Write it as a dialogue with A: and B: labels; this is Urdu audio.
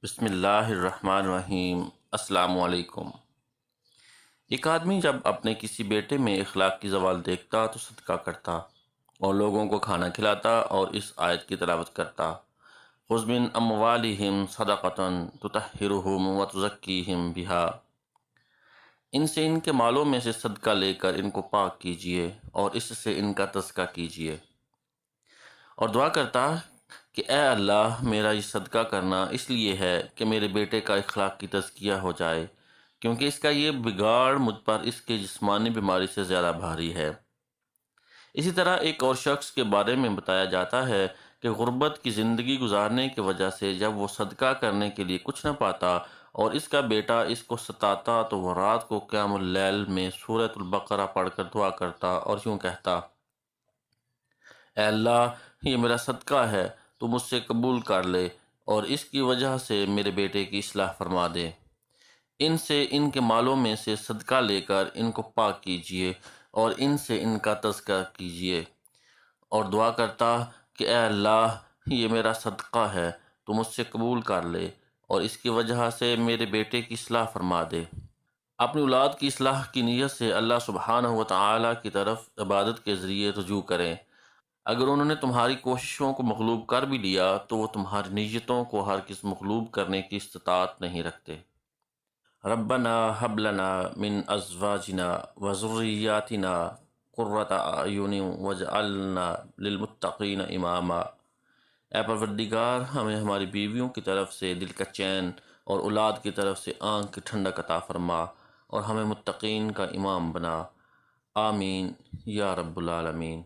A: بسم اللہ الرحمن الرحیم۔ السلام علیکم۔ ایک آدمی جب اپنے کسی بیٹے میں اخلاق کی زوال دیکھتا تو صدقہ کرتا اور لوگوں کو کھانا کھلاتا اور اس آیت کی تلاوت کرتا: خذ من اموالہم صدقۃ تطہرہم وتزکیہم بہا۔ ان سے ان کے مالوں میں سے صدقہ لے کر ان کو پاک کیجیے اور اس سے ان کا تزکیہ کیجیے، اور دعا کرتا کہ اے اللہ، میرا یہ صدقہ کرنا اس لیے ہے کہ میرے بیٹے کا اخلاق کی تزکیہ ہو جائے، کیونکہ اس کا یہ بگاڑ مجھ پر اس کے جسمانی بیماری سے زیادہ بھاری ہے۔ اسی طرح ایک اور شخص کے بارے میں بتایا جاتا ہے کہ غربت کی زندگی گزارنے کی وجہ سے جب وہ صدقہ کرنے کے لیے کچھ نہ پاتا اور اس کا بیٹا اس کو ستاتا تو وہ رات کو قیام اللیل میں سورۃ البقرہ پڑھ کر دعا کرتا اور یوں کہتا: اے اللہ، یہ میرا صدقہ ہے، تو مجھ سے قبول کر لے اور اس کی وجہ سے میرے بیٹے کی اصلاح فرما دے۔ ان سے ان کے مالوں میں سے صدقہ لے کر ان کو پاک کیجیے اور ان سے ان کا تزکیہ کیجیے، اور دعا کرتا کہ اے اللہ، یہ میرا صدقہ ہے، تو مجھ سے قبول کر لے اور اس کی وجہ سے میرے بیٹے کی اصلاح فرما دے۔ اپنی اولاد کی اصلاح کی نیت سے اللہ سبحانہ و تعالیٰ کی طرف عبادت کے ذریعے رجوع کریں۔ اگر انہوں نے تمہاری کوششوں کو مغلوب کر بھی لیا تو وہ تمہاری نیتوں کو ہرگز مغلوب کرنے کی استطاعت نہیں رکھتے۔ ربنا ہب لنا من ازواجنا وذریاتنا قرۃ اعین واجعلنا للمتقین اماما۔ اے پروردگار، ہمیں ہماری بیویوں کی طرف سے دل کا چین اور اولاد کی طرف سے آنکھ کی ٹھنڈک عطا فرما، اور ہمیں متقین کا امام بنا۔ آمین یا رب العالمین۔